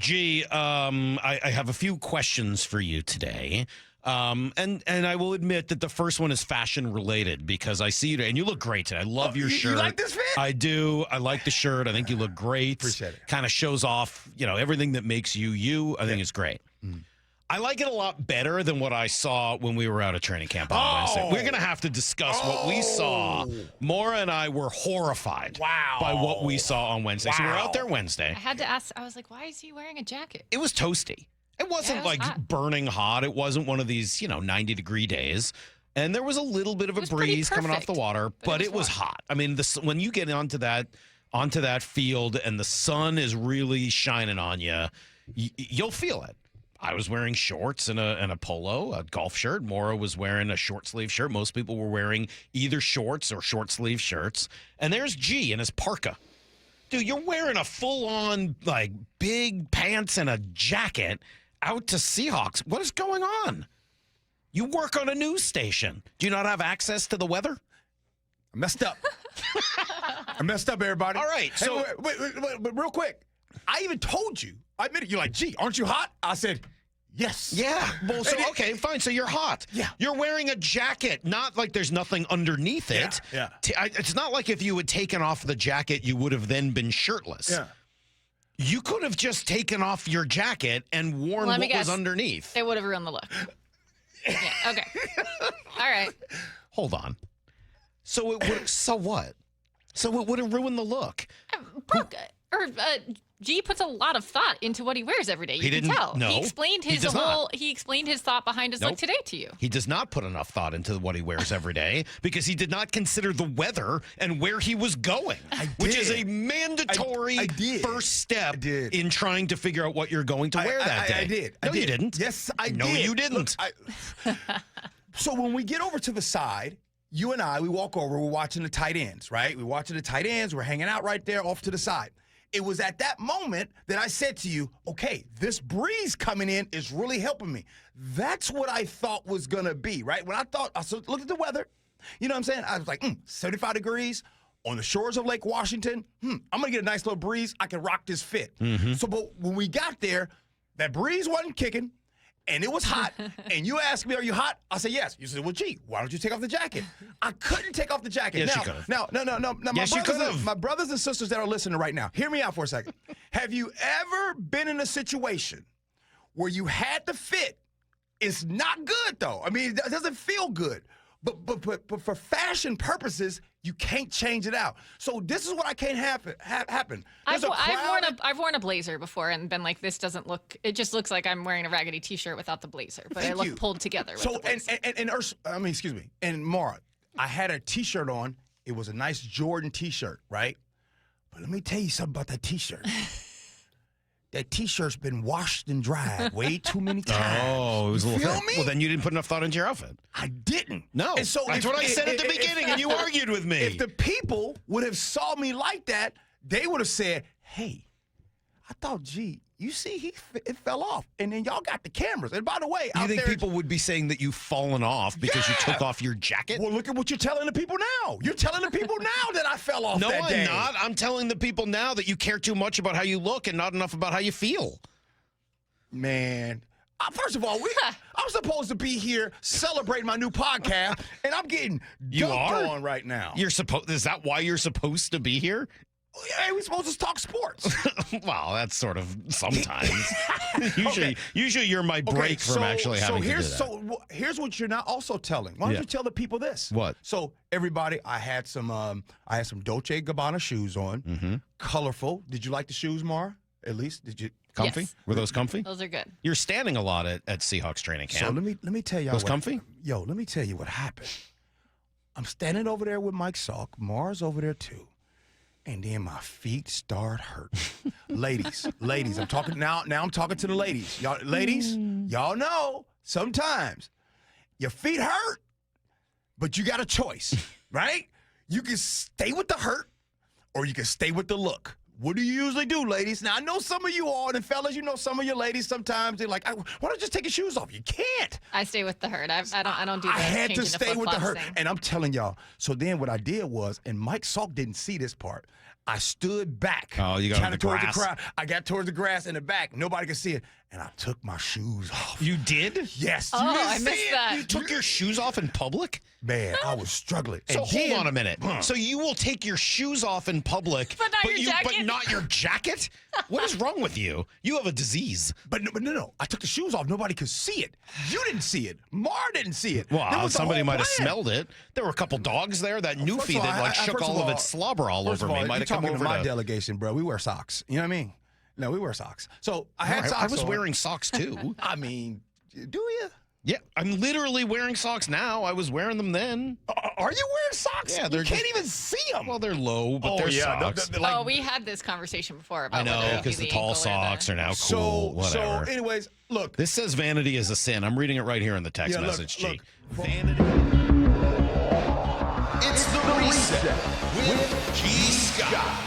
Gee, I have a few questions for you today. And I will admit that the first one is fashion related because I see you and you look great today. I love your shirt. You like this fit? I do. I like the shirt. I think you look great. Appreciate it. Kind of shows off, everything that makes you you. I think it's great. Mm. I like it a lot better than what I saw when we were out at training camp on Wednesday. We're going to have to discuss what we saw. Maura and I were horrified by what we saw on Wednesday. So we were out there Wednesday. I had to ask, I was like, why is he wearing a jacket? It was toasty. It wasn't hot. Burning hot. It wasn't one of these, 90-degree days. And there was a little bit of a breeze coming off the water, but it was hot. I mean, when you get onto that field and the sun is really shining on you, you'll feel it. I was wearing shorts and a polo, a golf shirt. Maura was wearing a short sleeve shirt. Most people were wearing either shorts or short sleeve shirts. And there's G in his parka. Dude, you're wearing a full-on, big pants and a jacket out to Seahawks. What is going on? You work on a news station. Do you not have access to the weather? I messed up. I messed up, everybody. All right. So, but real quick, I even told you. I admitted, you're like, gee, aren't you hot? I said, yes. Yeah. Well, okay, fine. So you're hot. Yeah. You're wearing a jacket. Not like there's nothing underneath it. Yeah. It's not like if you had taken off the jacket, you would have then been shirtless. Yeah. You could have just taken off your jacket and worn what was underneath. It would have ruined the look. Yeah, okay. All right. Hold on. So it would. So what? So it would have ruined the look. Brooke, G puts a lot of thought into what he wears every day. You can tell. No, he explained his He explained his thought behind his look today to you. He does not put enough thought into what he wears every day because he did not consider the weather and where he was going, which is a mandatory first step in trying to figure out what you're going to wear that day. I did. No, you didn't. Yes, I did. No, you didn't. Look, so when we get over to the side, you and I, we walk over, we're watching the tight ends, right? We're watching the tight ends. We're hanging out right there off to the side. It was at that moment that I said to you, okay, this breeze coming in is really helping me. That's what I thought was going to be, right? When I looked at the weather, you know what I'm saying? I was like, 75 degrees on the shores of Lake Washington. I'm going to get a nice little breeze. I can rock this fit. Mm-hmm. So, but when we got there, that breeze wasn't kicking. And it was hot, and you asked me, are you hot? I said, yes. You said, well, gee, why don't you take off the jacket? I couldn't take off the jacket. Yes, you could have. No. Yes, you could have. My brothers and sisters that are listening right now, hear me out for a second. Have you ever been in a situation where you had to fit? It's not good, though. I mean, it doesn't feel good. But for fashion purposes, you can't change it out. So this is what I can't happen. I've worn a blazer before and been like, this doesn't look. It just looks like I'm wearing a raggedy T-shirt without the blazer, but I look pulled together. With the blazer. And Maura, I had a T-shirt on. It was a nice Jordan T-shirt, right? But let me tell you something about that T-shirt. That T-shirt's been washed and dried way too many times. Oh, it was a little feel me? Well, then you didn't put enough thought into your outfit. I didn't. No. And so that's what I said at the beginning, and you argued with me. If the people would have saw me like that, they would have said, hey, I thought, gee, you see, it fell off. And then y'all got the cameras. And by the way, you think people would be saying that you've fallen off because you took off your jacket? Well, look at what you're telling the people now. You're telling the people now that I fell off that day. No, I'm not. I'm telling the people now that you care too much about how you look and not enough about how you feel. Man. First of all, I'm supposed to be here celebrating my new podcast, and I'm getting dunked on right now. Is that why you're supposed to be here? Hey, we're supposed to talk sports. Well, that's sort of sometimes. Usually you're my break from actually having to do that. So here's what you're not also telling. Why don't you tell the people this? What? So everybody, I had some Dolce & Gabbana shoes on. Mm-hmm. Colorful. Did you like the shoes, Mar? At least did you? Comfy? Yes. Were those comfy? Those are good. You're standing a lot at Seahawks training camp. So let me tell y'all. Those comfy? Let me tell you what happened. I'm standing over there with Mike Salk. Mar's over there too. And then my feet start hurting. ladies, I'm talking now I'm talking to the ladies. Y'all know sometimes your feet hurt, but you got a choice, right? You can stay with the hurt or you can stay with the look. What do you usually do, ladies? Now, I know some of you all, and fellas, you know some of your ladies sometimes, they're like, why don't you just take your shoes off? You can't. I stay with the hurt. I don't do that. I had to stay with the hurt. And I'm telling y'all, so then what I did was, and Mike Salk didn't see this part, I stood back. Oh, you got kinda the towards grass. the crowd. I got towards the grass in the back. Nobody could see it. And I took my shoes off. You did? Yes. Oh, You didn't I see missed it? that. You took your shoes off in public? Man, I was struggling. So And hold then- on a minute. So you will take your shoes off in public, But not your jacket? but not your jacket? What is wrong with you? You have a disease. But no. I took the shoes off. Nobody could see it. You didn't see it. Mar didn't see it. That Well, was the somebody whole might have plan. smelled it. There were a couple dogs there. That Newfie of all, that shook first all of all- its slobber all First over of all, me might you're have come talking over to my to. delegation, bro. We wear socks. You know what I mean? No, we wear socks. So I had socks I was on. wearing socks too. I mean, do you? Yeah, I'm literally wearing socks now. I was wearing them then. Are you wearing socks? Yeah, they're you can't just- even see them. Well, they're low, but Oh, they're yeah, socks. they're like- Oh, we had this conversation before about I know, whether it because be the tall ankle or socks are now cool. So whatever. anyways, look. This says vanity is a sin. I'm reading it right here in the text Yeah, look, message, G. look. Vanity. It's the reset with Key Scott.